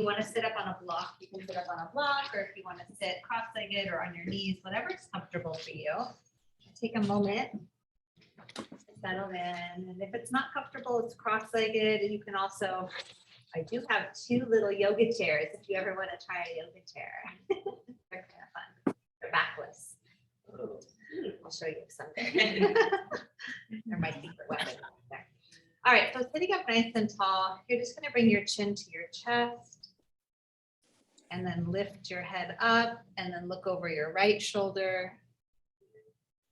want to sit up on a block, you can sit up on a block, or if you want to sit cross-legged or on your knees, whatever is comfortable for you. Take a moment to settle in. And if it's not comfortable, it's cross-legged. And you can also, I do have 2 little yoga chairs if you ever want to try a yoga chair. They're kind of fun. They're backless. I'll show you someday. They're my secret weapon. There. All right, so sitting up nice and tall, you're just going to bring your chin to your chest and then lift your head up and then look over your right shoulder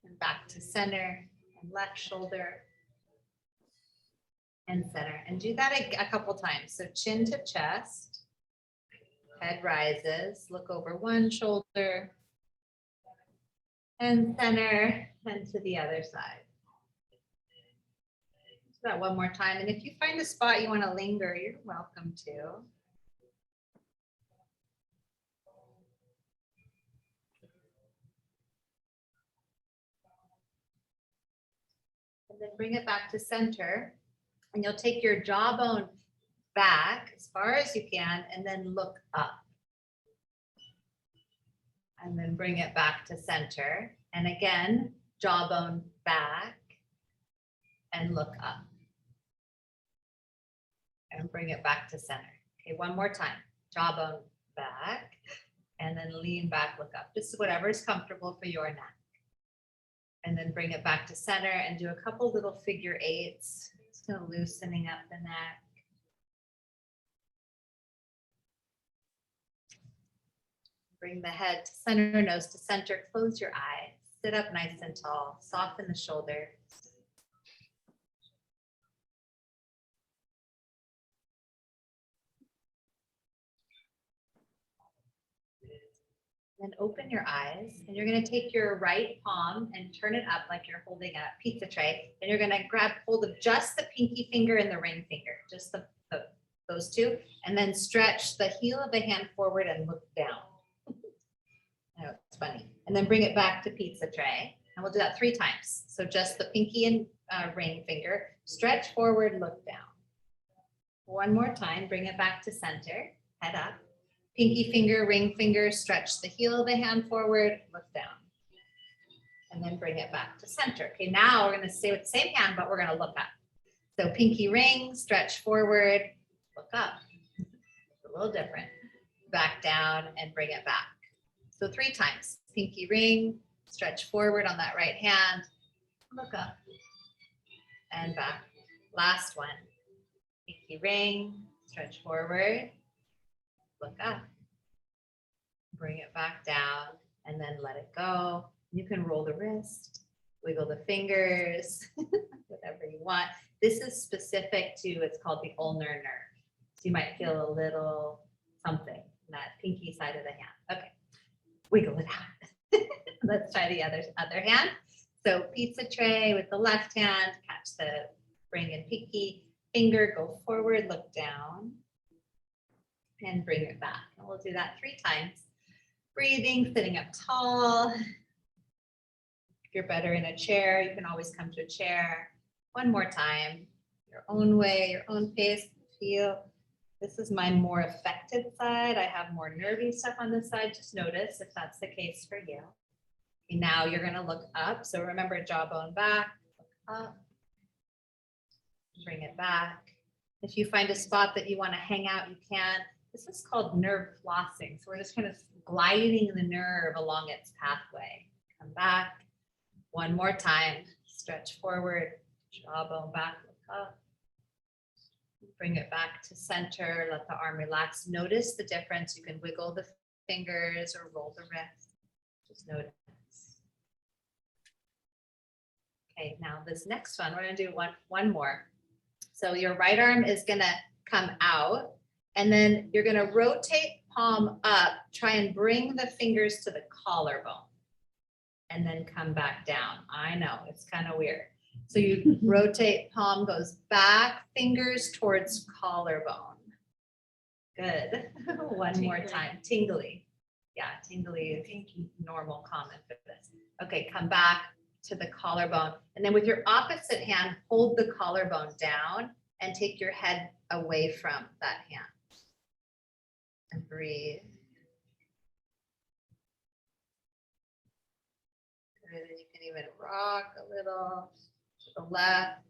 and back to center and left shoulder and center. And do that a couple times. So chin to chest, head rises, look over one shoulder and center and to the other side. Do that one more time. And if you find a spot you want to linger, you're welcome to. And then bring it back to center. And you'll take your jawbone back as far as you can and then look up. And then bring it back to center. And again, jawbone back and look up. And bring it back to center. Okay, one more time. Jawbone back and then lean back, look up. Just whatever is comfortable for your neck. And then bring it back to center and do a couple little figure 8s. So loosening up the neck. Bring the head to center, nose to center, close your eyes, sit up nice and tall, soften the shoulders. Then open your eyes and you're going to take your right palm and turn it up like you're holding a pizza tray. And you're going to grab hold of just the pinky finger and the ring finger, just those 2, and then stretch the heel of the hand forward and look down. Oh, it's funny. And then bring it back to pizza tray. And we'll do that 3 times. So just the pinky and ring finger, stretch forward, look down. One more time, bring it back to center, head up. Pinky finger, ring finger, stretch the heel of the hand forward, look down. And then bring it back to center. Okay, now we're going to stay with the same hand, but we're going to look up. So pinky ring, stretch forward, look up. It's a little different. Back down and bring it back. So 3 times. Pinky ring, stretch forward on that right hand, look up and back. Last one. Pinky ring, stretch forward, look up, bring it back down, and then let it go. You can roll the wrist, wiggle the fingers, whatever you want. This is specific to, it's called the ulnar nerve. So you might feel a little something in that pinky side of the hand. Okay, wiggle it out. Let's try the other hand. So pizza tray with the left hand, catch the ring and pinky finger, go forward, look down, and bring it back. And we'll do that 3 times. Breathing, sitting up tall. If you're better in a chair, you can always come to a chair. One more time, your own way, your own pace. Feel. This is my more affected side. I have more nervy stuff on this side. Just notice if that's the case for you. Okay, now you're going to look up. So remember, jawbone back, look up, bring it back. If you find a spot that you want to hang out, you can. This is called nerve flossing. So we're just kind of gliding the nerve along its pathway. Come back. One more time. Stretch forward, jawbone back, look up. Bring it back to center. Let the arm relax. Notice the difference. You can wiggle the fingers or roll the wrist. Just notice. Okay, now this next one, we're going to do one more. So your right arm is going to come out. And then you're going to rotate palm up, try and bring the fingers to the collarbone and then come back down. I know it's kind of weird. So you rotate, palm goes back, fingers towards collarbone. Good. One more time. Tingly. Yeah, tingly is normal, common for this. Okay, come back to the collarbone. And then with your opposite hand, hold the collarbone down and take your head away from that hand. breathe. Good. And you can even rock a little to the left.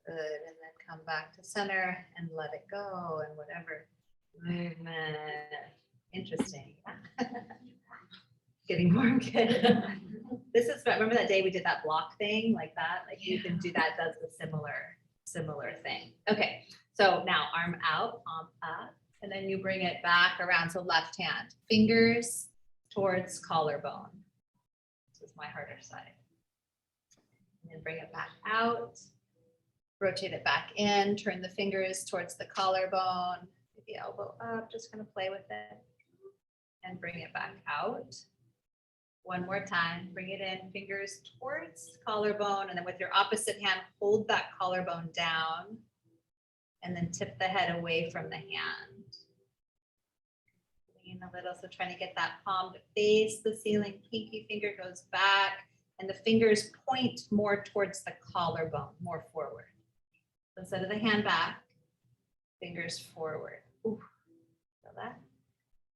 Good. And then come back to center and let it go and whatever movement. Interesting. Getting more good. This is, remember that day we did that block thing like that? Like you can do that, does a similar thing. Okay, so now arm out, palm up, and then you bring it back around to left hand. Fingers towards collarbone. This is my harder side. And then bring it back out. Rotate it back in, turn the fingers towards the collarbone, get the elbow up, just gonna play with it. And bring it back out. One more time, bring it in, fingers towards collarbone, and then with your opposite hand, hold that collarbone down, and then tip the head away from the hand. Lean a little, so trying to get that palm to face the ceiling, pinky finger goes back, and the fingers point more towards the collarbone, more forward. Instead of the hand back, fingers forward. Ooh, feel that?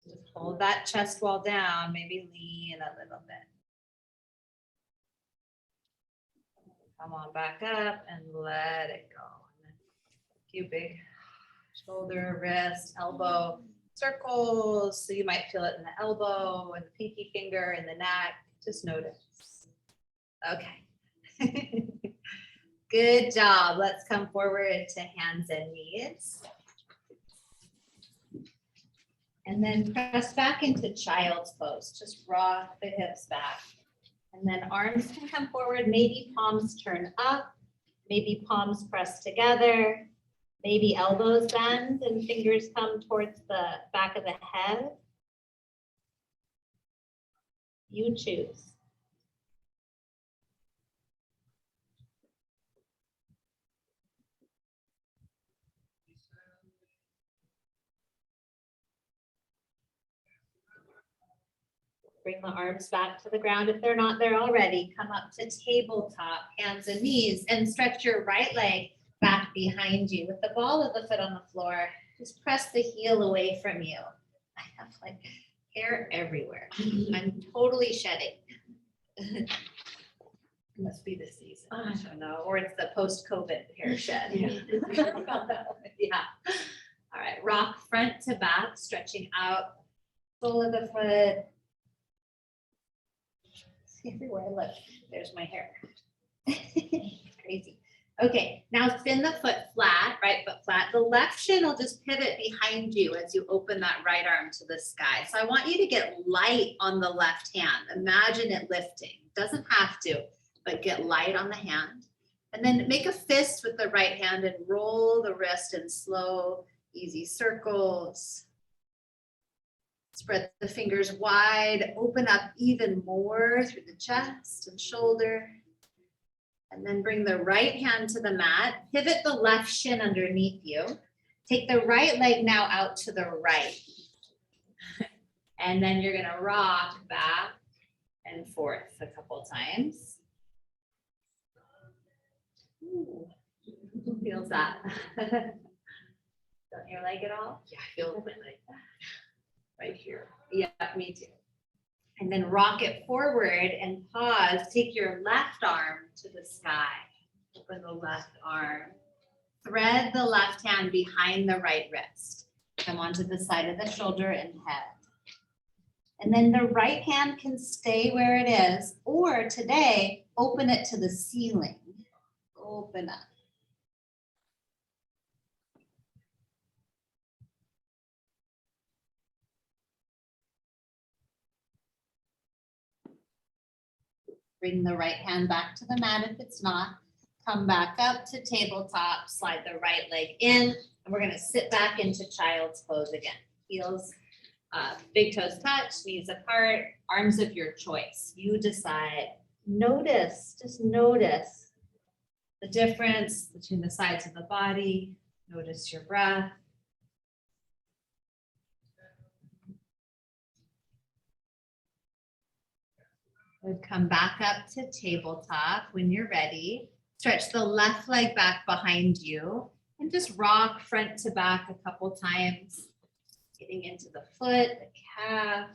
Just hold that chest wall down, maybe lean a little bit. Come on back up and let it go. And then a few big shoulder, wrist, elbow circles. So you might feel it in the elbow and the pinky finger and the neck. Just notice. Okay. Good job. Let's come forward to hands and knees. And then press back into child's pose. Just rock the hips back. And then arms can come forward. Maybe palms turn up. Maybe palms press together. Maybe elbows bend and fingers come towards the back of the head. You choose. Bring the arms back to the ground if they're not there already. Come up to tabletop, hands and knees, and stretch your right leg back behind you with the ball of the foot on the floor. Just press the heel away from you. I have like hair everywhere. I'm totally shedding. Must be the season. I don't know. Or it's the post-COVID hair shed. Yeah. Yeah. All right. Rock front to back, stretching out. Sole of the foot. Everywhere I look, there's my hair. It's crazy. Okay, now spin the foot flat, right foot flat. The left shin will just pivot behind you as you open that right arm to the sky. So I want you to get light on the left hand. Imagine it lifting. Doesn't have to, but get light on the hand. And then make a fist with the right hand and roll the wrist in slow, easy circles. Spread the fingers wide, open up even more through the chest and shoulder. And then bring the right hand to the mat. Pivot the left shin underneath you. Take the right leg now out to the right. And then you're gonna rock back and forth a couple times. Ooh, feels that? Don't your leg at all? Yeah, I feel my leg right here. Yeah, me too. And then rock it forward and pause. Take your left arm to the sky. Open the left arm. Thread the left hand behind the right wrist. Come onto the side of the shoulder and head. And then the right hand can stay where it is, or today, open it to the ceiling. Open up. Bring the right hand back to the mat if it's not. Come back up to tabletop, slide the right leg in, and we're gonna sit back into child's pose again. Heels, big toes touch, knees apart, arms of your choice. You decide. Notice, just notice the difference between the sides of the body. Notice your breath. We'll come back up to tabletop when you're ready. Stretch the left leg back behind you And just rock front to back a couple times, getting into the foot, the calf.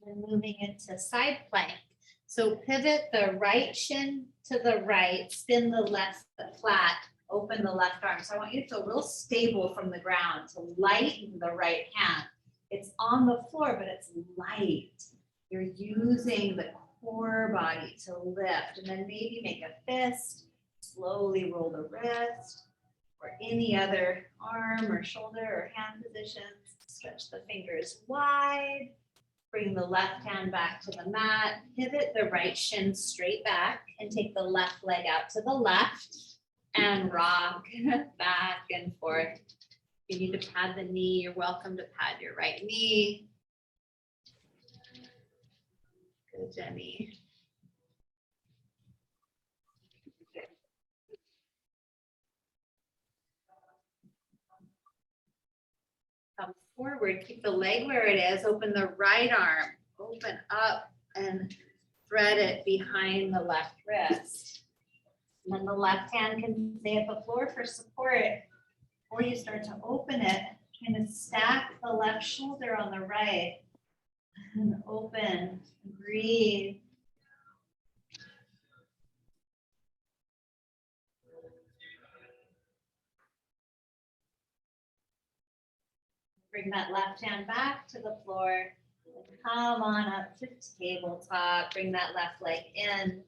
And moving into side plank. So pivot the right shin to the right, spin the left foot flat, open the left arm. So I want you to feel real stable from the ground, to lighten the right hand. It's on the floor, but it's light. You're using the core body to lift, and then maybe make a fist, slowly roll the wrist, or any other arm or shoulder or hand positions. Stretch the fingers wide. Bring the left hand back to the mat, pivot the right shin straight back, and take the left leg out to the left and rock back and forth. If you need to pad the knee, you're welcome to pad your right knee. Good, Jenny. Come forward, keep the leg where it is, open the right arm, open up and thread it behind the left wrist. And then the left hand can stay at the floor for support, or you start to open it, kind of stack the left shoulder on the right and open, breathe. Bring that left hand back to the floor. Come on up to tabletop. Bring that left leg in.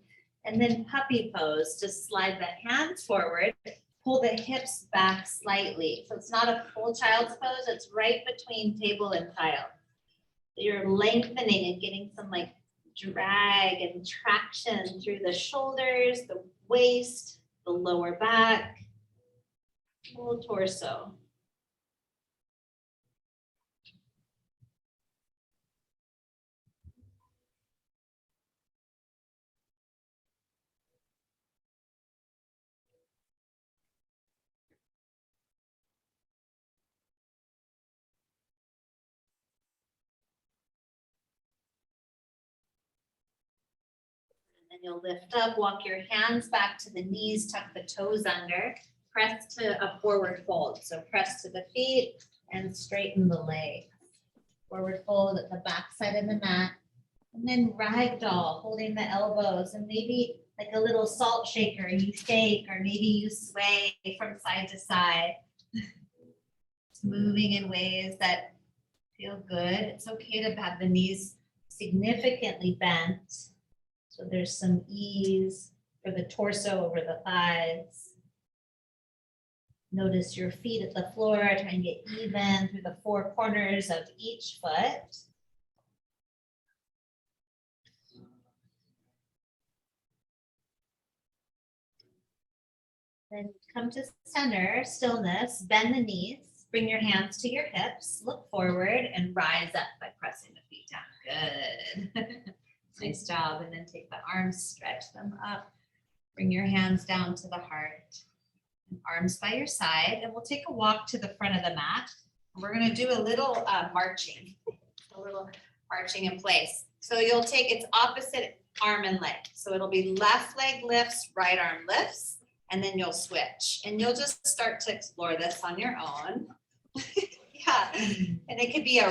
And then puppy pose. Just slide the hands forward. Pull the hips back slightly. So it's not a full child's pose. It's right between table and child. So you're lengthening and getting some like drag and traction through the shoulders, the waist, the lower back, full torso. And you'll lift up, walk your hands back to the knees, tuck the toes under, press to a forward fold. So press to the feet and straighten the legs. Forward fold at the back side of the mat. And then ragdoll, holding the elbows, and maybe like a little salt shaker, you shake, or maybe you sway from side to side. It's moving in ways that feel good. It's okay to have the knees significantly bent. So there's some ease for the torso over the thighs. Notice your feet at the floor, try and get even through the four corners of each foot. Then come to center, stillness, bend the knees, bring your hands to your hips, look forward and rise up by pressing the feet down. Good. Nice job. And then take the arms, stretch them up. Bring your hands down to the heart. And arms by your side. And we'll take a walk to the front of the mat. We're going to do a little marching. A little marching in place. So you'll take its opposite arm and leg. So it'll be left leg lifts, right arm lifts, and then you'll switch. And you'll just start to explore this on your own. Yeah. And it could be a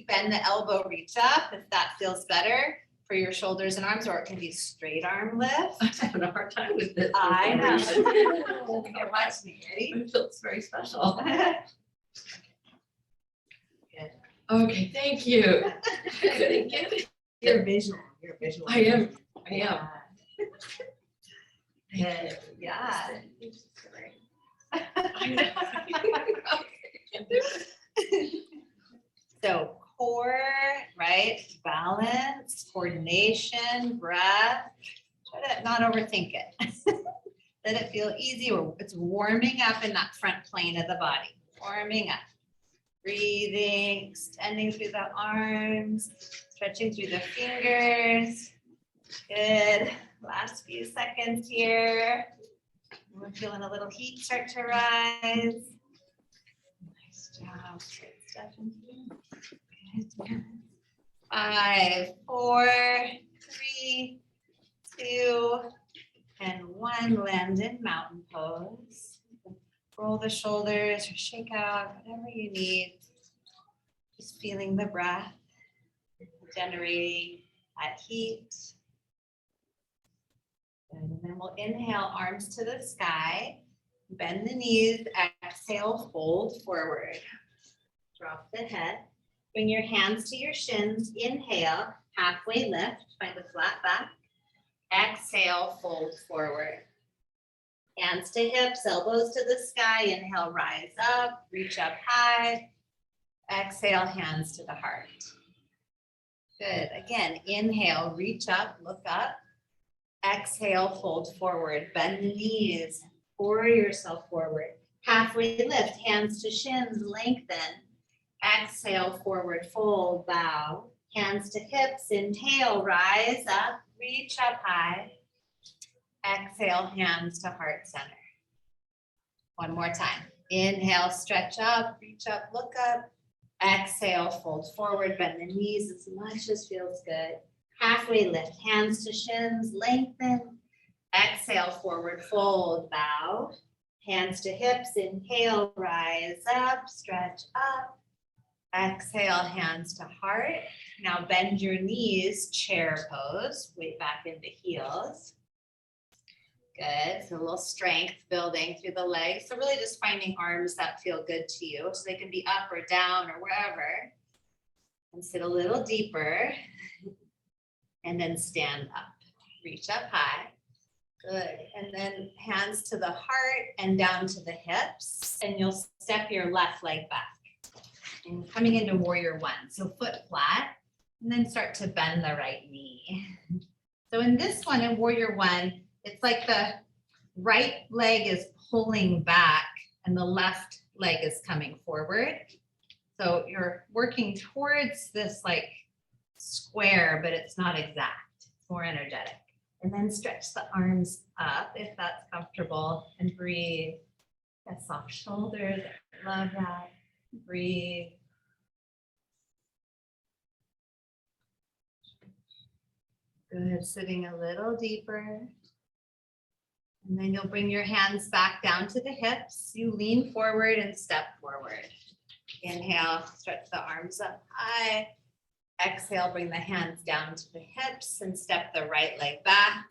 bend the elbow, reach up if that feels better for your shoulders and arms, or it can be straight arm lift. I'm having a hard time with this. I know. Okay, watch me. Ready? It feels very special. Good. Okay, thank you. I couldn't get it. You're visual. You're visual. I am. Good. Yeah. I know. So core, right? Balance, coordination, breath. Try to not overthink it. Let it feel easy. It's warming up in that front plane of the body. Warming up. Breathing, extending through the arms, stretching through the fingers. Good. Last few seconds here. We're feeling a little heat start to rise. Nice job. Good, Stephanie. Good. 5, 4, 3, 2, and 1. Land in mountain pose. Roll the shoulders or shake out, whatever you need. Just feeling the breath, generating that heat. And then we'll inhale, arms to the sky. Bend the knees, exhale, fold forward. Drop the head. Bring your hands to your shins. Inhale, halfway lift, find a flat back. Exhale, fold forward. Hands to hips, elbows to the sky. Inhale, rise up, reach up high. Exhale, hands to the heart. Good. Again, inhale, reach up, look up. Exhale, fold forward. Bend the knees, pour yourself forward. Halfway lift, hands to shins, lengthen. Exhale, forward fold, bow. Hands to hips, inhale, rise up, reach up high. Exhale, hands to heart center. One more time. Inhale, stretch up, reach up, look up. Exhale, fold forward, bend the knees as much as feels good. Halfway lift, hands to shins, lengthen. Exhale, forward fold, bow. Hands to hips, inhale, rise up, stretch up. Exhale, hands to heart. Now bend your knees, chair pose, weight back into heels. Good, so a little strength building through the legs. So really just finding arms that feel good to you. So they can be up or down or wherever. And sit a little deeper. And then stand up, reach up high. Good, and then hands to the heart and down to the hips. And you'll step your left leg back. And coming into warrior 1, so foot flat, and then start to bend the right knee. So in this one, in warrior 1, it's like the right leg is pulling back and the left leg is coming forward. So you're working towards this like square, but it's not exact, it's more energetic. And then stretch the arms up if that's comfortable and breathe. That soft shoulders, love that. Breathe. Good, sitting a little deeper. And then you'll bring your hands back down to the hips. You lean forward and step forward. Inhale, stretch the arms up high. Exhale, bring the hands down to the hips and step the right leg back.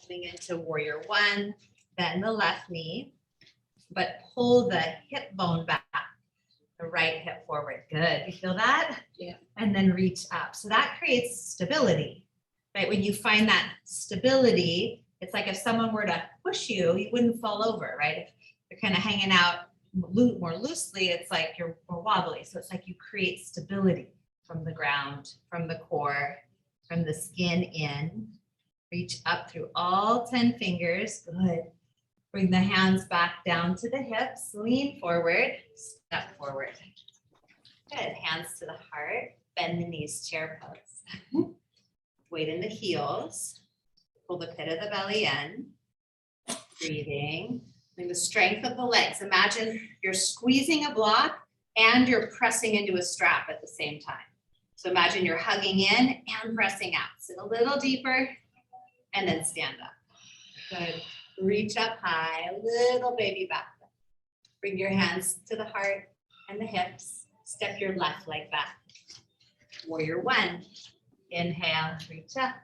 Coming into warrior 1, bend the left knee, but pull the hip bone back. The right hip forward. Good. You feel that? Yeah. And then reach up. So that creates stability, right? When you find that stability, it's like if someone were to push you, you wouldn't fall over, right? If you're kind of hanging out more loosely, it's like you're more wobbly. So it's like you create stability from the ground, from the core, from the skin in. Reach up through all 10 fingers. Good. Bring the hands back down to the hips, lean forward, step forward. Good, hands to the heart, bend the knees, chair pose. Weight in the heels, pull the pit of the belly in, breathing. Bring the strength of the legs. Imagine you're squeezing a block and you're pressing into a strap at the same time. So imagine you're hugging in and pressing out. Sit a little deeper and then stand up. Good. Reach up high, little baby back. Bring your hands to the heart and the hips. Step your left leg back. Warrior 1. Inhale, reach up.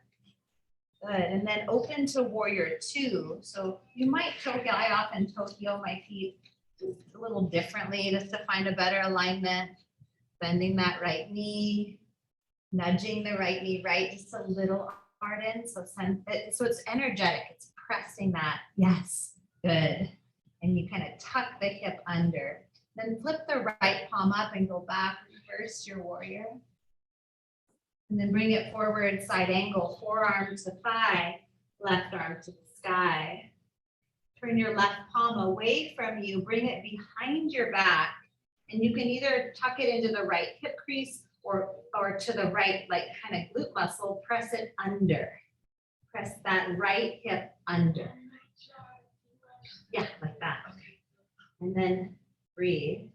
Good, and then open to warrior 2. So you might Tokyo, I often Tokyo my feet a little differently just to find a better alignment. Bending that right knee, nudging the right knee right, just a little ardent. So it's energetic, it's pressing that, yes, good. And you kind of tuck the hip under. Then flip the right palm up and go back, reverse your warrior. And then bring it forward, side angle, forearm to thigh, left arm to the sky. Turn your left palm away from you, bring it behind your back. And you can either tuck it into the right hip crease or to the right, like kind of glute muscle, press it under. Press that right hip under. Yeah, like that. Okay. And then breathe.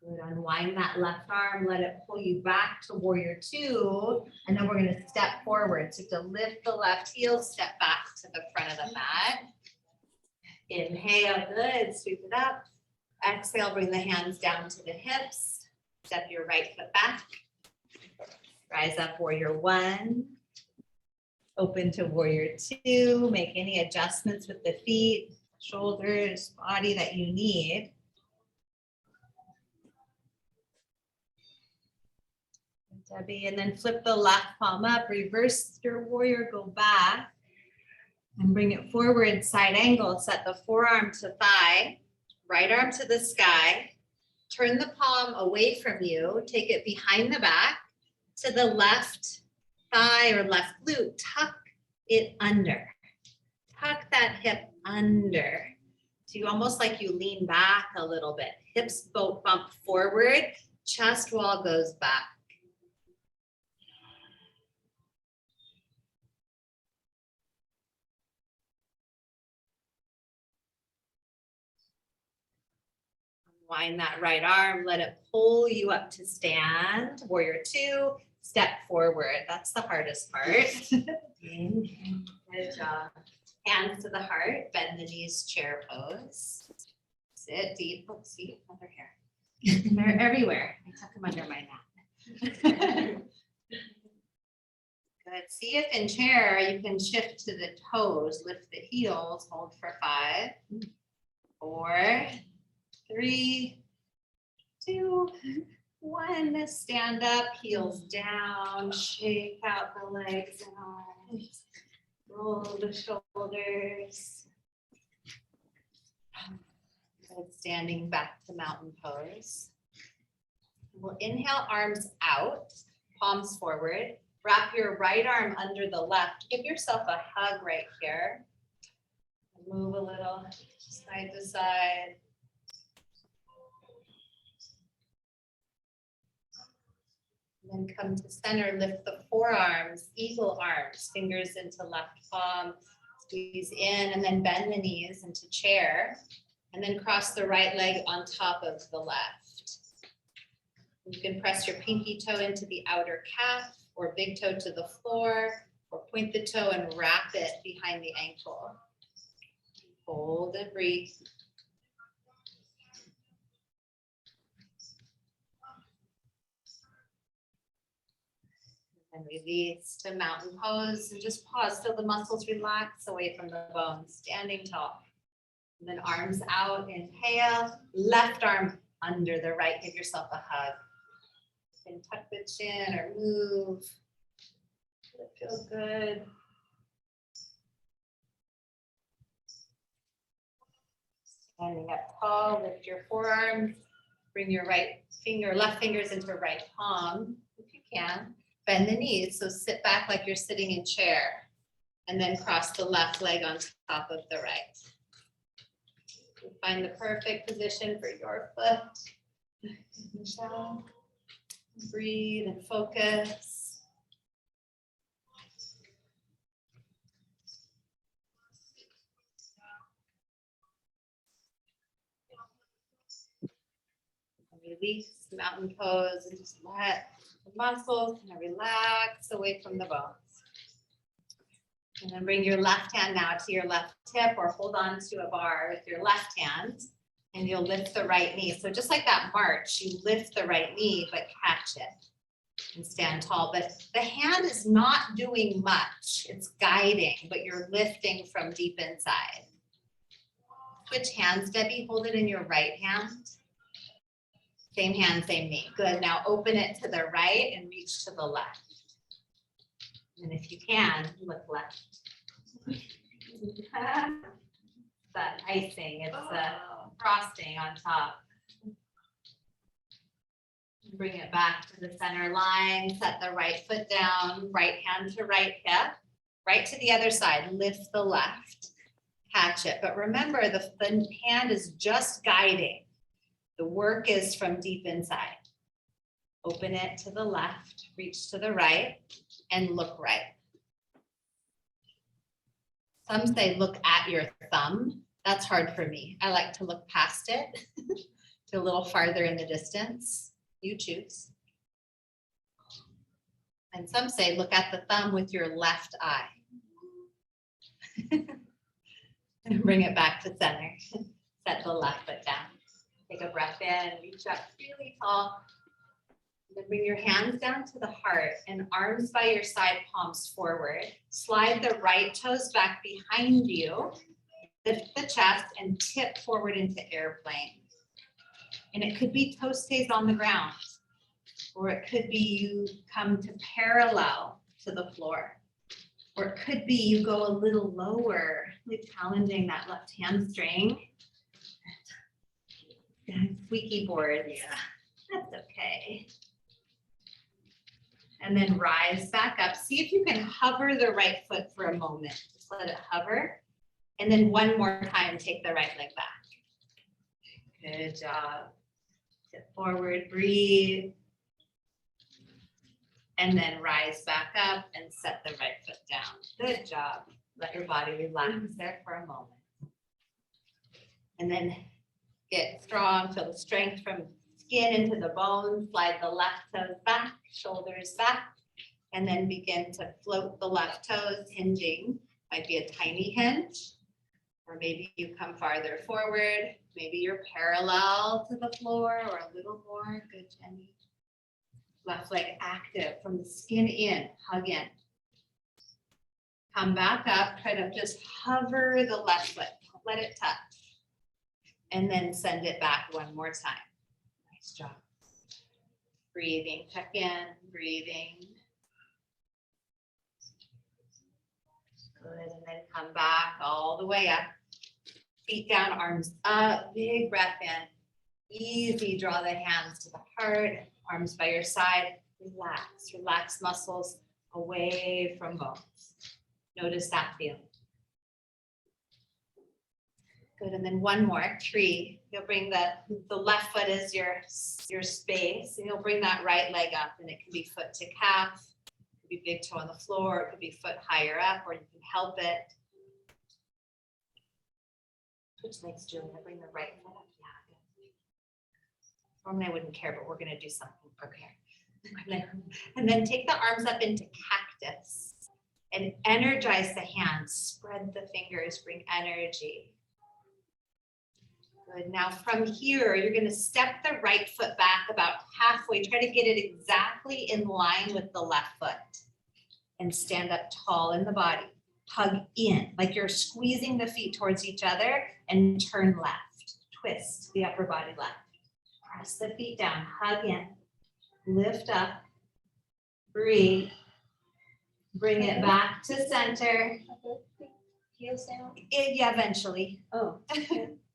Good, unwind that left arm, let it pull you back to warrior two, and then we're gonna step forward. So to lift the left heel, step back to the front of the mat. Inhale, good, sweep it up. Exhale, bring the hands down to the hips. Step your right foot back. Rise up, warrior one. Open to warrior two. Make any adjustments with the feet, shoulders, body that you need. Debbie, and then flip the left palm up, reverse your warrior, go back and bring it forward, side angle. Set the forearm to thigh, right arm to the sky. Turn the palm away from you, take it behind the back to the left thigh or left glute, tuck it under. Tuck that hip under. So you almost like you lean back a little bit. Hips both bump forward, chest wall goes back. Wind that right arm, let it pull you up to stand. Warrior two, step forward. That's the hardest part. Good job. Hands to the heart, bend the knees, chair pose. Sit deep. Let's see, another hair. They're everywhere. I tuck them under my mat. Good. See if in chair you can shift to the toes, lift the heels, hold for 5, 4, 3, 2, 1. Stand up, heels down, shake out the legs and arms, roll the shoulders. Good. Standing back to mountain pose. We'll inhale, arms out, palms forward. Wrap your right arm under the left. Give yourself a hug right here. Move a little side to side. And then come to center, lift the forearms, eagle arms, fingers into left palm, squeeze in, and then bend the knees into chair. And then cross the right leg on top of the left. You can press your pinky toe into the outer calf or big toe to the floor, or point the toe and wrap it behind the ankle. Hold and breathe. And release to mountain pose and just pause till the muscles relax away from the bones, standing tall. And then arms out, inhale, left arm under the right, give yourself a hug. You can tuck the chin or move. It feels good. Standing up tall, lift your forearms, bring your left fingers into right palm, if you can. Bend the knees, so sit back like you're sitting in chair, and then cross the left leg on top of the right. Find the perfect position for your foot. Michelle, breathe and focus. Release, mountain pose, and just let the muscles kind of relax away from the bones. And then bring your left hand now to your left hip, or hold on to a bar with your left hand, and you'll lift the right knee. So just like that march, you lift the right knee, but catch it and stand tall. But the hand is not doing much. It's guiding, but you're lifting from deep inside. Switch hands, Debbie. Hold it in your right hand. Same hand, same knee. Good. Now open it to the right and reach to the left. And if you can, look left. That icing, it's the frosting on top. Bring it back to the center line. Set the right foot down, right hand to right hip, right to the other side. Lift the left, catch it. But remember, the hand is just guiding. The work is from deep inside. Open it to the left, reach to the right, and look right. Some say look at your thumb. That's hard for me. I like to look past it. to a little farther in the distance. You choose. And some say, look at the thumb with your left eye. And bring it back to center. Set the left foot down. Take a breath in, reach up really tall. Then bring your hands down to the heart and arms by your side, palms forward. Slide the right toes back behind you. Lift the chest and tip forward into airplane. And it could be toe stays on the ground, or it could be you come to parallel to the floor. Or it could be you go a little lower, really challenging that left hamstring. Squeaky board, yeah, that's okay. And then rise back up. See if you can hover the right foot for a moment. Just let it hover. And then one more time, take the right leg back. Good job. Tip forward, breathe. And then rise back up and set the right foot down. Good job. Let your body relax there for a moment. And then get strong, feel the strength from skin into the bones, slide the left toes back, shoulders back, and then begin to float the left toes, hinging. Might be a tiny hinge, or maybe you come farther forward. Maybe you're parallel to the floor or a little more. Good, Jenny. Left leg active from the skin in, hug in. Come back up, try to just hover the left foot, don't let it touch. And then send it back one more time. Nice job. Breathing, check in, breathing. Good, and then come back all the way up. Feet down, arms up, big breath in. Easy, draw the hands to the heart. Arms by your side, relax, relax muscles away from bones. Notice that feeling. Good, and then one more, tree. You'll bring the left foot is your space, and you'll bring that right leg up, and it can be foot to calf, it could be big toe on the floor, it could be foot higher up, or you can help it. Switch legs, Julia, bring the right foot up, yeah. Normally I wouldn't care, but we're gonna do something. Okay. And then take the arms up into cactus and energize the hands. Spread the fingers, bring energy. Good. Now from here, you're gonna step the right foot back about halfway. Try to get it exactly in line with the left foot. And stand up tall in the body. Hug in, like you're squeezing the feet towards each other, and turn left. Twist the upper body left. Press the feet down, hug in, lift up, breathe, bring it back to center. Heels down? Yeah, eventually. Oh.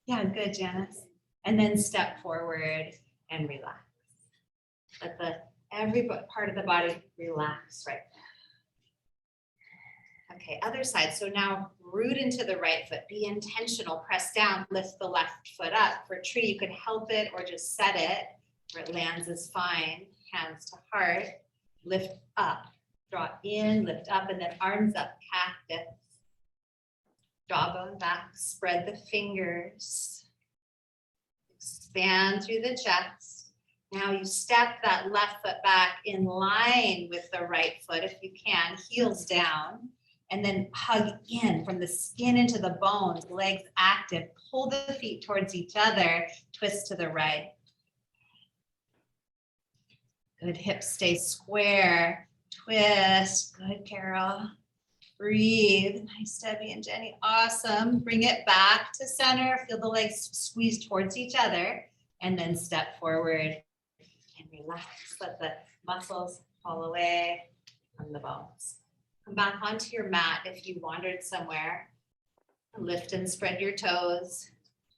Yeah, good, Janice. And then step forward and relax. Let every part of the body relax right there. Okay, other side. So now root into the right foot. Be intentional. Press down. Lift the left foot up. For tree, you could help it or just set it where it lands is fine. Hands to heart. Lift up. Draw in, lift up, and then arms up. Cactus. Jawbone back. Spread the fingers. Expand through the chest. Now you step that left foot back in line with the right foot if you can. Heels down. And then hug in from the skin into the bones, legs active. Pull the feet towards each other, twist to the right. Good, hips stay square, twist. Good, Carol. Breathe. Nice, Debbie and Jenny. Awesome. Bring it back to center. Feel the legs squeeze towards each other. And then step forward and relax. Let the muscles fall away from the bones. Come back onto your mat if you wandered somewhere. Lift and spread your toes.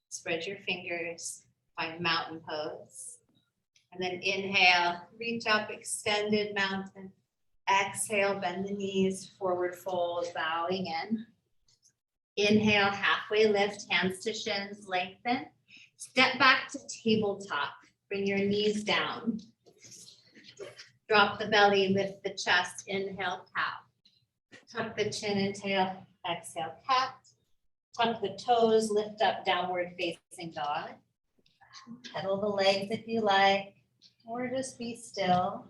Spread your fingers. Find mountain pose. And then inhale, reach up, extended mountain. Exhale, bend the knees, forward fold, bowing in. Inhale, halfway lift, hands to shins, lengthen. Step back to tabletop. Bring your knees down. Drop the belly, lift the chest, inhale, cow. Tuck the chin and tail, exhale, cat. Tuck the toes, lift up, downward facing dog. Pedal the legs if you like, or just be still.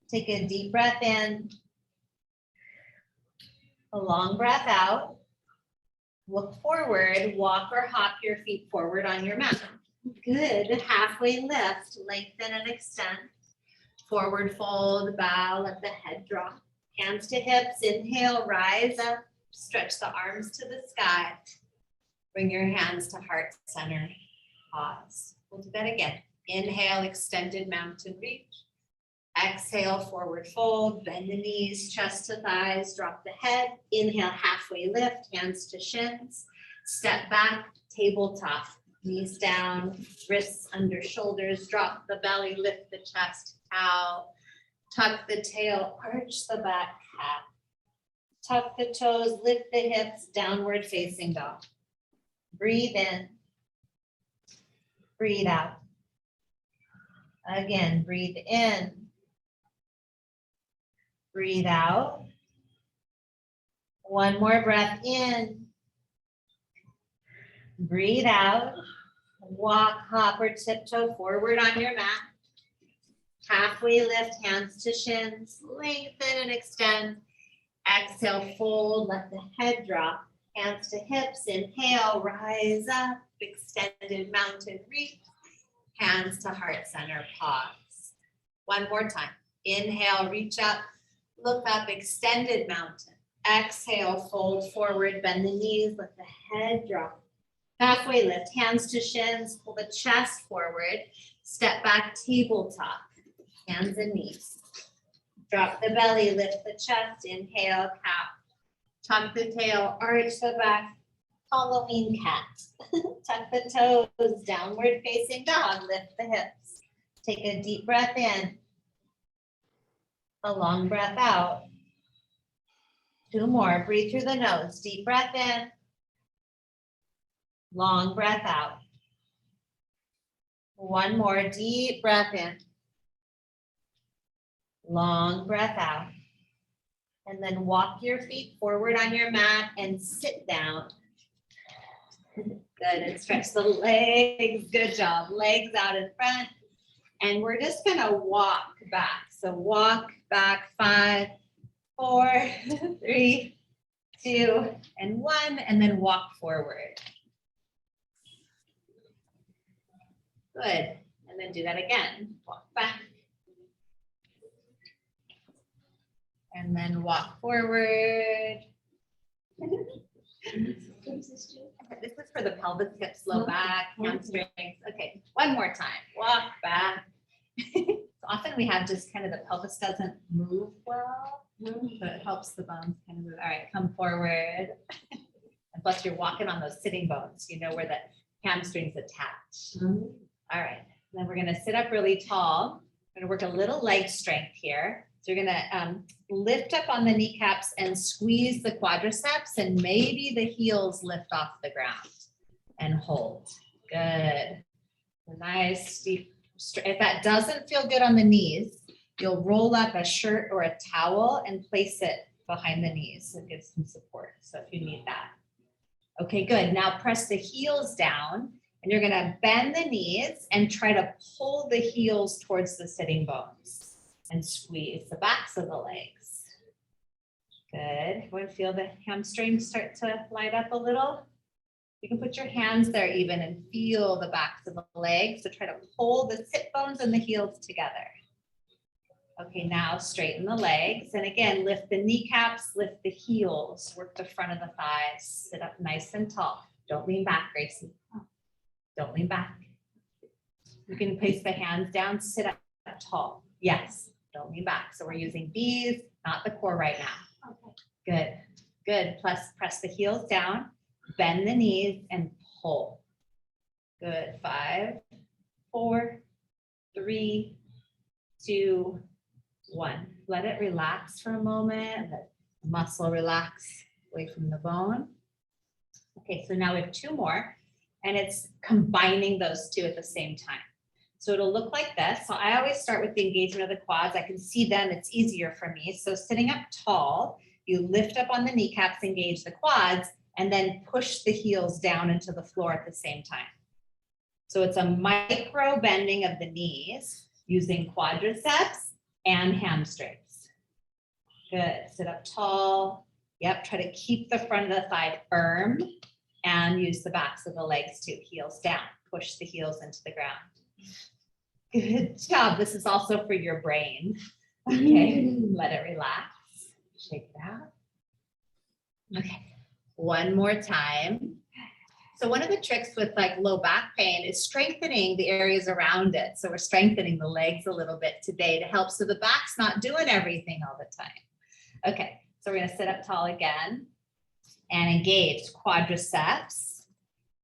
Take a deep breath in, a long breath out. Look forward, walk or hop your feet forward on your mat. Good, halfway lift, lengthen and extend. Forward fold, bow, let the head drop. Hands to hips, inhale, rise up, stretch the arms to the sky. Bring your hands to heart center, pause. We'll do that again. Inhale, extended mountain reach. Exhale, forward fold, bend the knees, chest to thighs, drop the head. Inhale, halfway lift, hands to shins. Step back, tabletop, knees down, wrists under shoulders, drop the belly, lift the chest, cow. Tuck the tail, arch the back, cat. Tuck the toes, lift the hips, downward facing dog. Breathe in. Breathe out. Again, breathe in. Breathe out. One more breath in. Breathe out. Walk, hop, or tiptoe forward on your mat. Halfway lift, hands to shins. Lengthen and extend. Exhale, fold, let the head drop. Hands to hips, inhale, rise up. Extended mountain reach. Hands to heart center, pause. One more time. Inhale, reach up. Look up, extended mountain. Exhale, fold forward, bend the knees, let the head drop. Halfway lift, hands to shins, pull the chest forward. Step back, tabletop, hands and knees. Drop the belly, lift the chest, inhale, cow. Tuck the tail, arch the back, Halloween cat. Tuck the toes, downward facing dog, lift the hips. Take a deep breath in. A long breath out. Two more. Breathe through the nose. Deep breath in. Long breath out. One more. Deep breath in. Long breath out. And then walk your feet forward on your mat and sit down. Good. And stretch the legs. Good job. Legs out in front. And we're just going to walk back. So walk back 5, 4, 3, 2, and 1, and then walk forward. Good. And then do that again. Walk back. And then walk forward. This is for the pelvis, hips, low back, hamstrings. Okay, one more time. Walk back. Often we have just kind of the pelvis doesn't move well, so it helps the bones kind of move. All right, come forward. And plus you're walking on those sitting bones, you know where the hamstrings attach. All right, then we're gonna sit up really tall. We're gonna work a little leg strength here. So you're gonna lift up on the kneecaps and squeeze the quadriceps, and maybe the heels lift off the ground and hold. Good. Nice deep. If that doesn't feel good on the knees, you'll roll up a shirt or a towel and place it behind the knees to give some support. So if you need that. Okay, good. Now press the heels down, and you're gonna bend the knees and try to pull the heels towards the sitting bones and squeeze the backs of the legs. Good. Everyone feel the hamstrings start to light up a little? You can put your hands there even and feel the backs of the legs. So try to pull the sit bones and the heels together. Okay, now straighten the legs. And again, lift the kneecaps, lift the heels, work the front of the thighs. Sit up nice and tall. Don't lean back, Gracie. Don't lean back. You can place the hands down, sit up tall. Yes, don't lean back. So we're using these, not the core right now. Okay. Good, good. Plus press the heels down. Bend the knees and pull. Good. 5, 4, 3, 2, 1. Let it relax for a moment. Let the muscle relax away from the bone. Okay, so now we have 2 more, and it's combining those 2 at the same time. So it'll look like this. So I always start with the engagement of the quads. I can see them. It's easier for me. So sitting up tall, you lift up on the kneecaps, engage the quads, and then push the heels down into the floor at the same time. So it's a micro bending of the knees using quadriceps and hamstrings. Good. Sit up tall. Yep. Try to keep the front of the thigh firm and use the backs of the legs too. Heels down. Push the heels into the ground. Good job. This is also for your brain. Okay. Let it relax. Shake it out. Okay. One more time. So one of the tricks with like low back pain is strengthening the areas around it. So we're strengthening the legs a little bit today to help so the back's not doing everything all the time. Okay, so we're gonna sit up tall again and engage quadriceps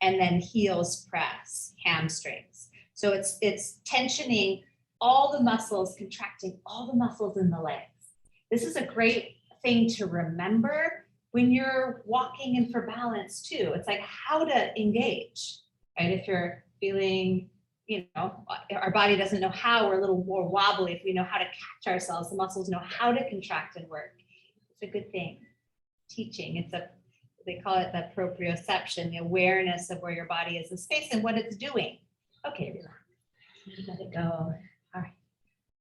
and then heels press, hamstrings. So it's tensioning all the muscles, contracting all the muscles in the legs. This is a great thing to remember when you're walking in for balance too. It's like how to engage, right? If you're feeling, our body doesn't know how, we're a little more wobbly. If we know how to catch ourselves, the muscles know how to contract and work. It's a good thing. Teaching, they call it the proprioception, the awareness of where your body is in space and what it's doing. Okay, relax. Let it go. All right.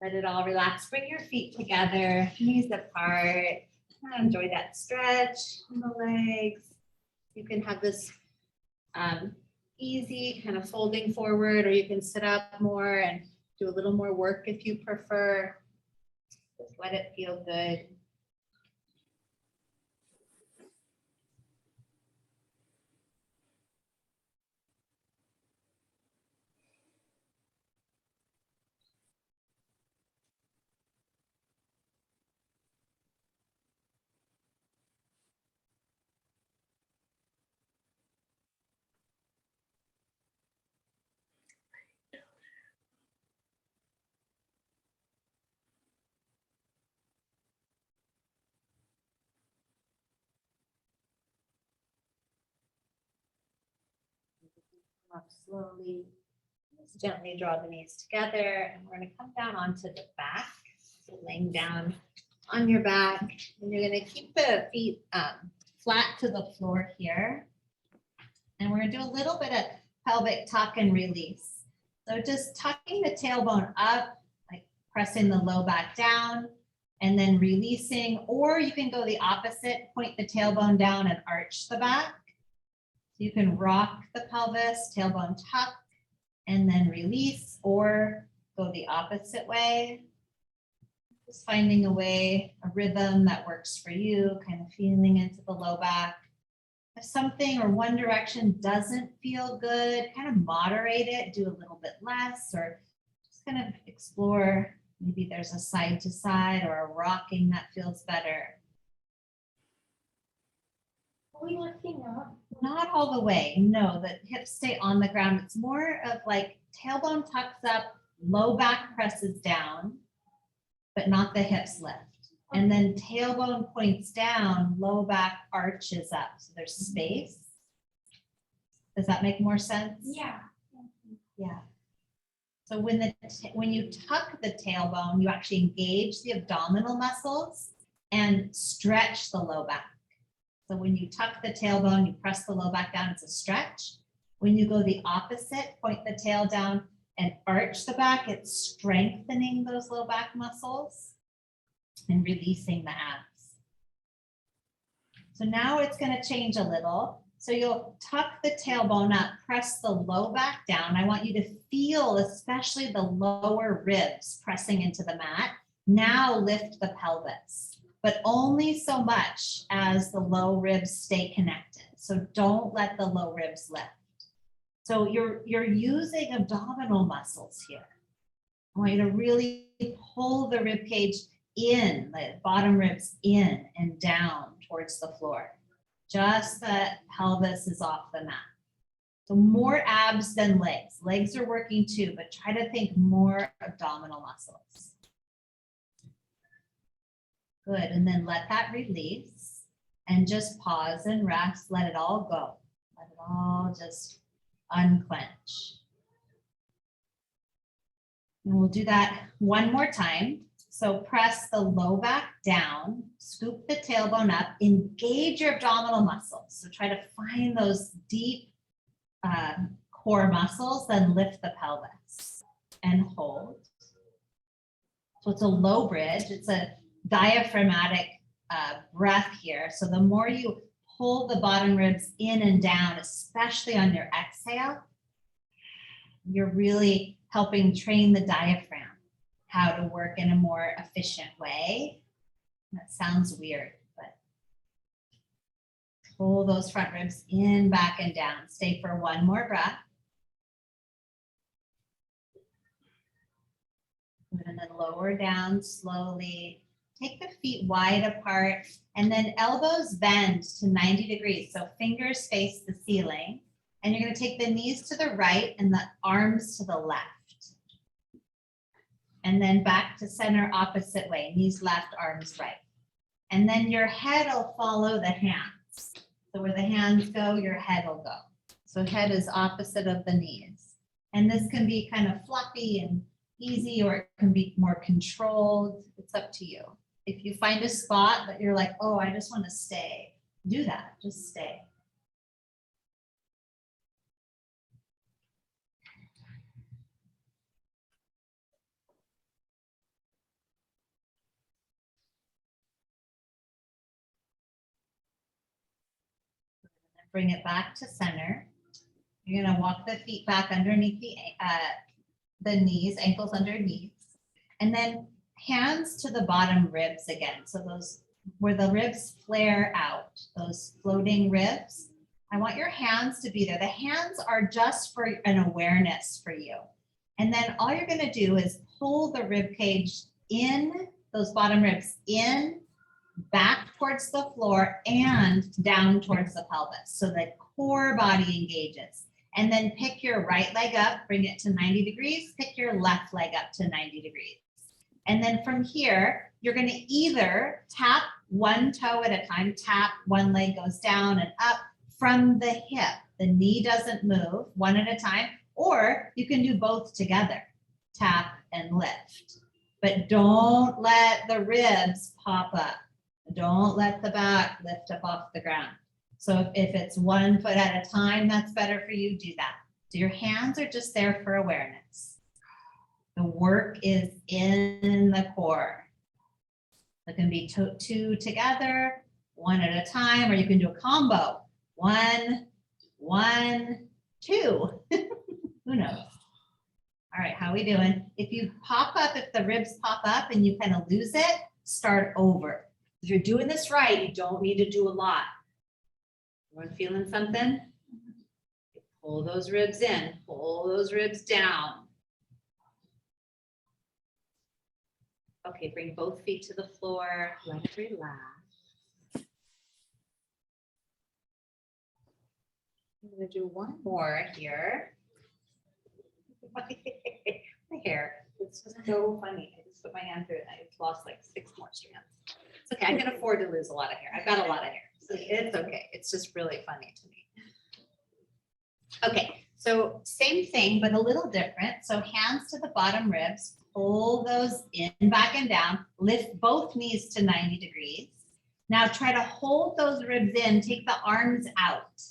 Let it all relax. Bring your feet together, knees apart. Enjoy that stretch in the legs. You can have this easy kind of folding forward, or you can sit up more and do a little more work if you prefer. Just let it feel good. Up slowly. Just gently draw the knees together, and we're going to come down onto the back. So laying down on your back, and you're going to keep the feet flat to the floor here. And we're going to do a little bit of pelvic tuck and release. So just tucking the tailbone up, like pressing the low back down, and then releasing, or you can go the opposite, point the tailbone down and arch the back. You can rock the pelvis, tailbone tuck, and then release, or go the opposite way. Just finding a way, a rhythm that works for you, kind of feeling into the low back. If something or one direction doesn't feel good, kind of moderate it, do a little bit less, or just kind of explore. Maybe there's a side to side or a rocking that feels better. Are we lifting up? Not all the way. No, the hips stay on the ground. It's more of like tailbone tucks up, low back presses down, but not the hips lift. And then tailbone points down, low back arches up. So there's space. Does that make more sense? Yeah. Yeah. So when you tuck the tailbone, you actually engage the abdominal muscles and stretch the low back. So when you tuck the tailbone, you press the low back down, it's a stretch. When you go the opposite, point the tail down and arch the back, it's strengthening those low back muscles and releasing the abs. So now it's going to change a little. So you'll tuck the tailbone up, press the low back down. I want you to feel especially the lower ribs pressing into the mat. Now lift the pelvis, but only so much as the low ribs stay connected. So don't let the low ribs lift. So you're using abdominal muscles here. I want you to really pull the rib cage in, the bottom ribs in and down towards the floor. Just that pelvis is off the mat. So more abs than legs. Legs are working too, but try to think more abdominal muscles. Good, and then let that release and just pause and rest. Let it all go. Let it all just unclench. And we'll do that one more time. So press the low back down, scoop the tailbone up, engage your abdominal muscles. So try to find those deep core muscles, then lift the pelvis and hold. So it's a low bridge. It's a diaphragmatic breath here. So the more you pull the bottom ribs in and down, especially on your exhale, you're really helping train the diaphragm how to work in a more efficient way. That sounds weird, but pull those front ribs in, back, and down. Stay for one more breath. And then lower down slowly. Take the feet wide apart and then elbows bend to 90 degrees. So fingers face the ceiling. And you're going to take the knees to the right and the arms to the left. And then back to center opposite way. Knees left, arms right. And then your head will follow the hands. So where the hands go, your head will go. So head is opposite of the knees. And this can be kind of fluffy and easy, or it can be more controlled. It's up to you. If you find a spot that you're like, oh, I just want to stay, do that. Just stay. Bring it back to center. You're going to walk the feet back underneath the knees, ankles underneath, and then hands to the bottom ribs again. So those where the ribs flare out, those floating ribs, I want your hands to be there. The hands are just for an awareness for you. And then all you're going to do is pull the rib cage in, those bottom ribs in, back towards the floor and down towards the pelvis. So the core body engages. And then pick your right leg up, bring it to 90 degrees, pick your left leg up to 90 degrees. And then from here, you're going to either tap one toe at a time, tap, one leg goes down and up from the hip. The knee doesn't move, one at a time, or you can do both together, tap and lift. But don't let the ribs pop up. Don't let the back lift up off the ground. So if it's 1 foot at a time, that's better for you, do that. So your hands are just there for awareness. The work is in the core. It can be two together, 1 at a time, or you can do a combo. 1, 1, 2. Who knows? All right, how are we doing? If you pop up, if the ribs pop up and you kind of lose it, start over. If you're doing this right, you don't need to do a lot. Everyone feeling something? Pull those ribs in, pull those ribs down. Okay, bring both feet to the floor. Let it relax. I'm going to do one more here. My hair, it's just so funny. I just put my hand through it and I lost like 6 more strands. It's okay, I can afford to lose a lot of hair. I've got a lot of hair. So it's okay. It's just really funny to me. Okay, so same thing, but a little different. So hands to the bottom ribs, pull those in, back and down, lift both knees to 90 degrees. Now try to hold those ribs in, take the arms out.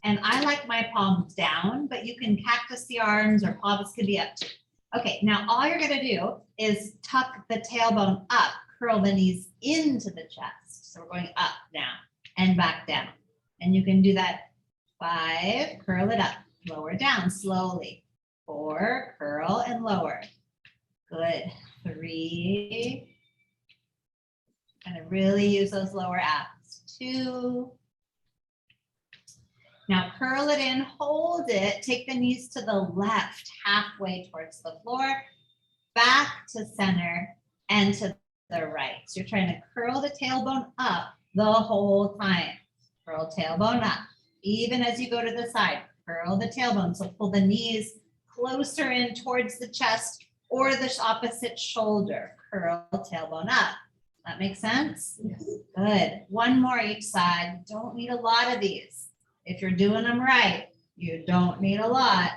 And I like my palms down, but you can cactus the arms or palms can be up too. Okay, now all you're gonna do is tuck the tailbone up, curl the knees into the chest. So we're going up now and back down. And you can do that 5, curl it up, lower down slowly. 4, curl and lower. Good. 3. Kind of really use those lower abs. 2. Now curl it in, hold it, take the knees to the left, halfway towards the floor, back to center and to the right. So you're trying to curl the tailbone up the whole time. Curl tailbone up. Even as you go to the side, curl the tailbone. So pull the knees closer in towards the chest or the opposite shoulder. Curl tailbone up. That makes sense? Yes. Good. One more each side. Don't need a lot of these. If you're doing them right, you don't need a lot.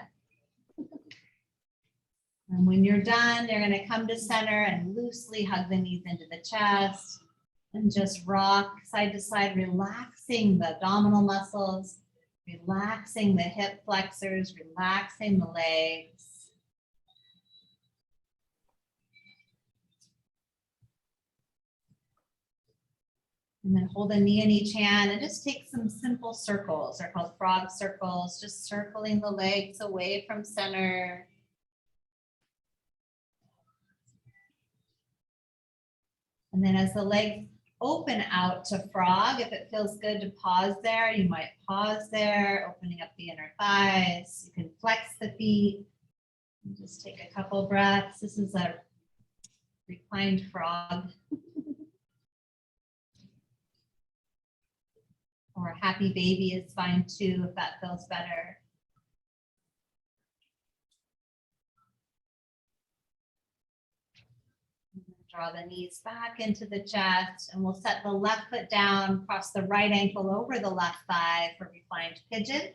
And when you're done, you're going to come to center and loosely hug the knees into the chest and just rock side to side, relaxing the abdominal muscles. Relaxing the hip flexors, relaxing the legs. And then hold a knee in each hand and just take some simple circles. They're called frog circles, just circling the legs away from center. And then as the legs open out to frog, if it feels good to pause there, you might pause there, opening up the inner thighs. You can flex the feet. Just take a couple breaths. This is a reclined frog. Or a happy baby is fine too, if that feels better. Draw the knees back into the chest, and we'll set the left foot down, cross the right ankle over the left thigh for reclined pigeon.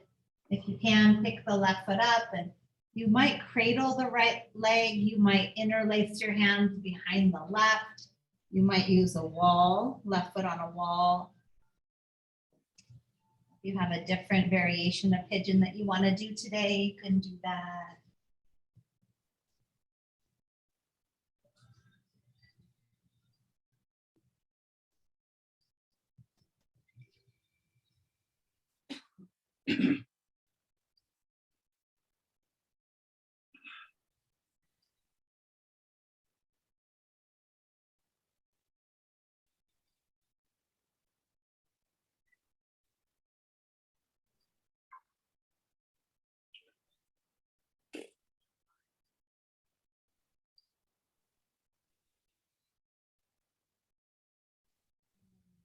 If you can, pick the left foot up, and you might cradle the right leg. You might interlace your hands behind the left. You might use a wall, left foot on a wall. If you have a different variation of pigeon that you want to do today, you can do that.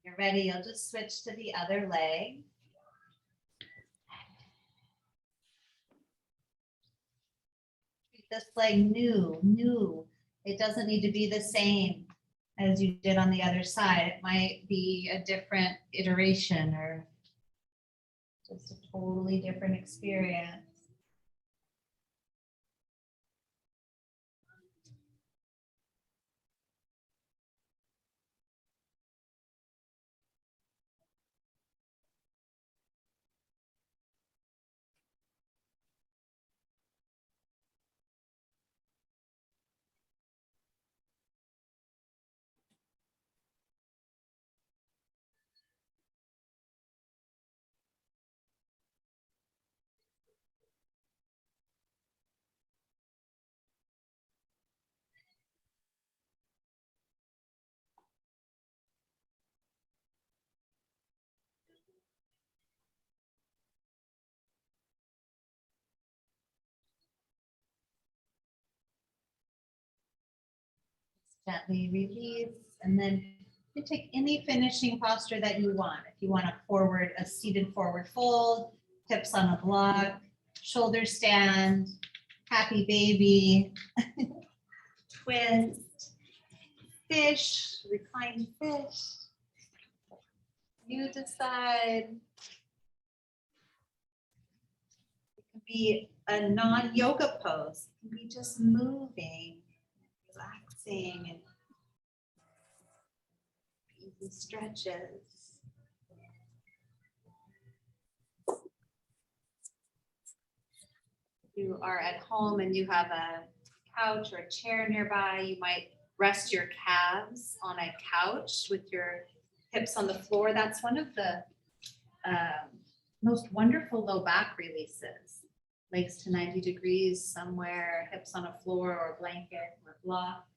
You're ready, you'll just switch to the other leg. Treat this leg new. It doesn't need to be the same as you did on the other side. It might be a different iteration or just a totally different experience. Gently release, and then you take any finishing posture that you want. If you want a seated forward fold, hips on a block, shoulder stand, happy baby, twist, fish, reclined fish. You decide. It can be a non-yoga pose. It can be just moving, relaxing, and easy stretches. If you are at home and you have a couch or a chair nearby, you might rest your calves on a couch with your hips on the floor. That's one of the most wonderful low back releases. Legs to 90 degrees somewhere, hips on a floor or a blanket or a block.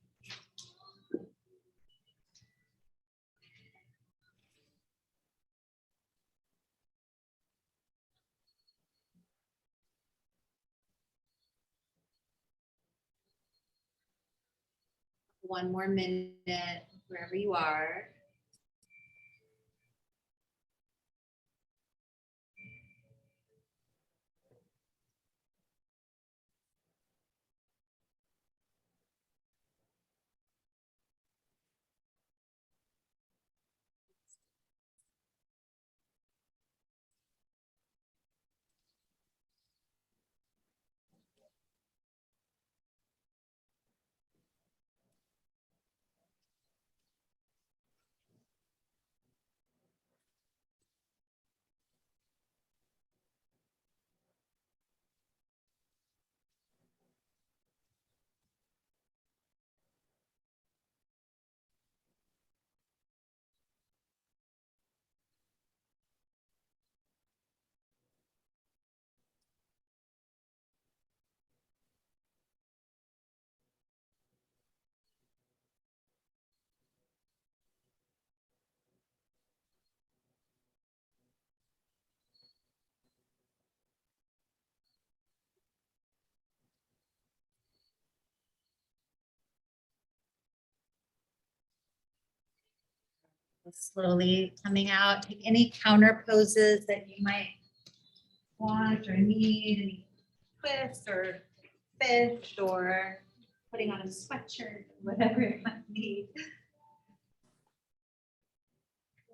One more minute, wherever you are. Slowly coming out. Take any counter poses that you might want or need, any twist or fish or putting on a sweatshirt, whatever it might be.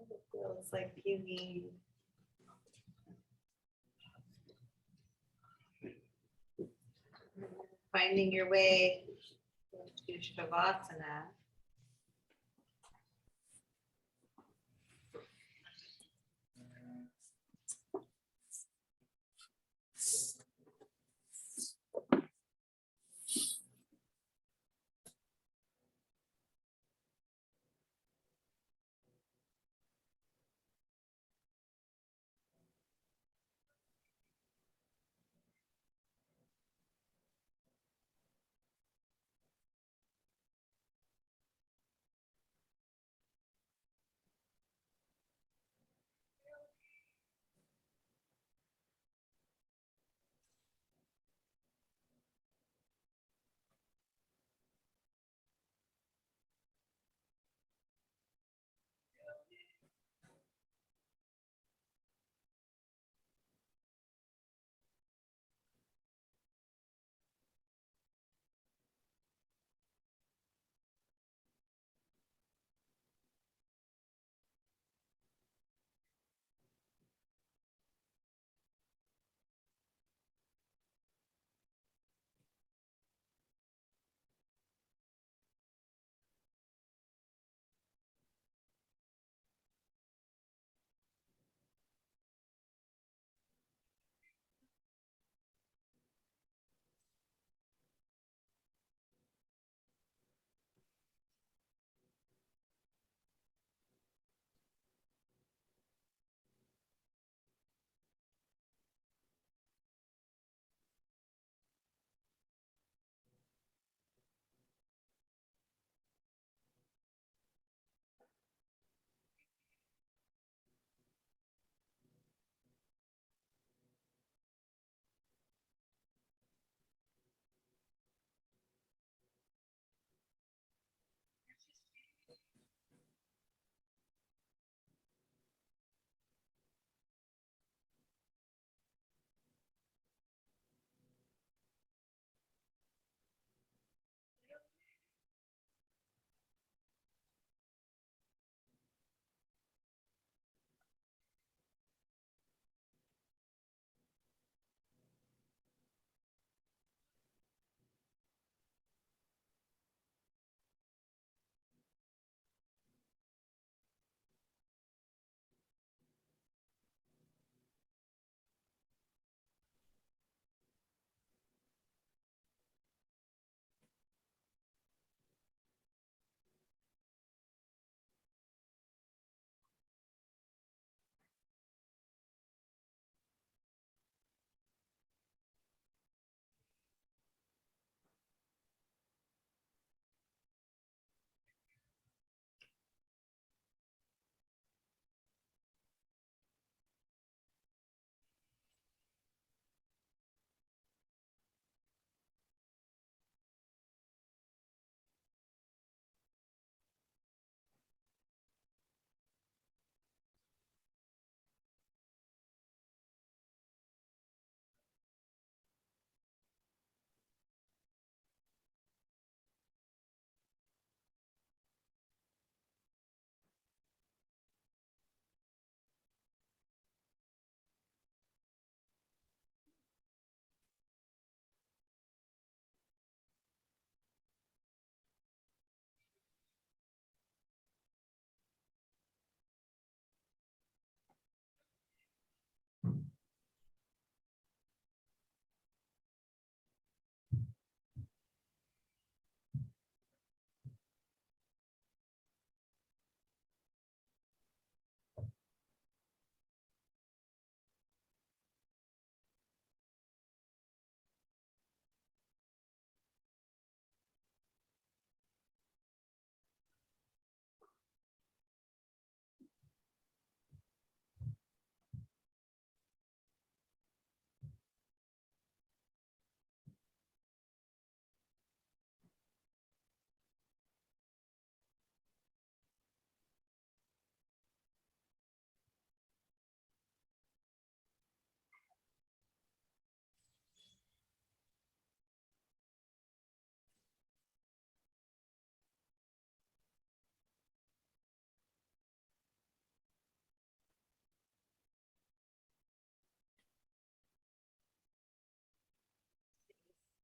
It feels like you need. Finding your way to Shavasana.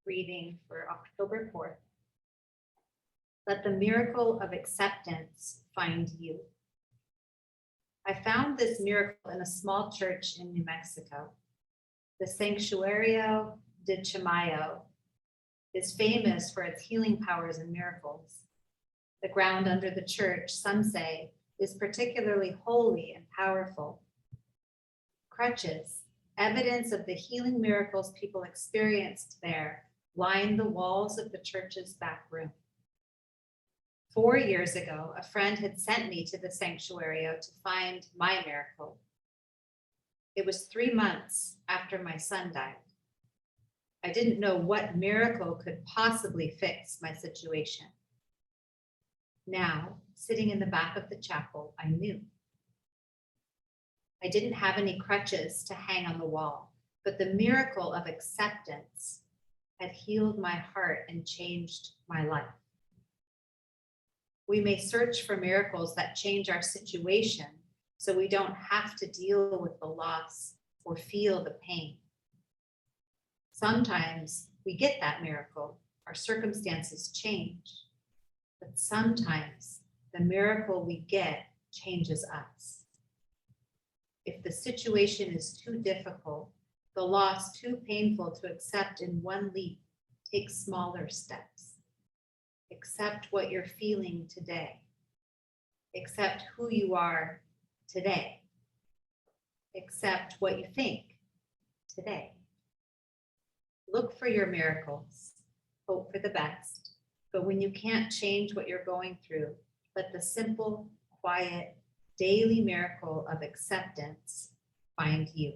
reading for October 4th. Let the miracle of acceptance find you. I found this miracle in a small church in New Mexico. The Sanctuario de Chimayo is famous for its healing powers and miracles. The ground under the church, some say, is particularly holy and powerful. Crutches, evidence of the healing miracles people experienced there, line the walls of the church's back room. 4 years ago, a friend had sent me to the Sanctuario to find my miracle. It was 3 months after my son died. I didn't know what miracle could possibly fix my situation. Now, sitting in the back of the chapel, I knew. I didn't have any crutches to hang on the wall, but the miracle of acceptance had healed my heart and changed my life. We may search for miracles that change our situation so we don't have to deal with the loss or feel the pain. Sometimes we get that miracle, our circumstances change, but sometimes the miracle we get changes us. If the situation is too difficult, the loss too painful to accept in one leap, take smaller steps. Accept what you're feeling today. Accept who you are today. Accept what you think today. Look for your miracles. Hope for the best. But when you can't change what you're going through, let the simple, quiet, daily miracle of acceptance find you.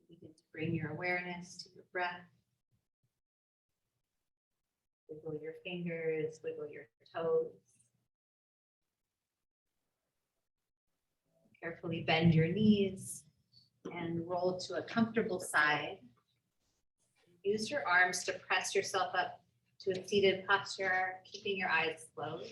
Begin to bring your awareness to your breath. Wiggle your fingers, wiggle your toes. Carefully bend your knees and roll to a comfortable side. Use your arms to press yourself up to a seated posture, keeping your eyes closed.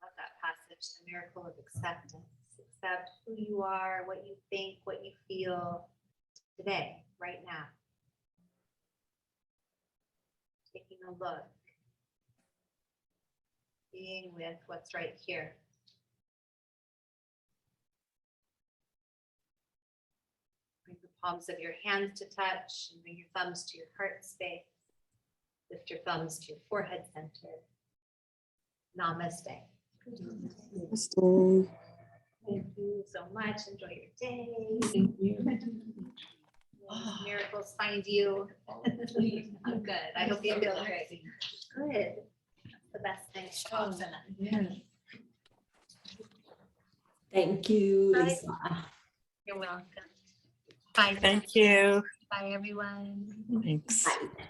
Love that passage, the miracle of acceptance. Accept who you are, what you think, what you feel today, right now. Taking a look, being with what's right here. Bring the palms of your hands to touch and bring your thumbs to your heart space. Lift your thumbs to your forehead center. Namaste. Namaste. Thank you so much. Enjoy your day. Thank you. Miracles find you. I'm good. I hope you feel great. Good. That's the best thing. Awesome. Yeah. Thank you, Bye. Lisa. You're welcome. Bye. Thank you. Bye, everyone. Thanks. Bye.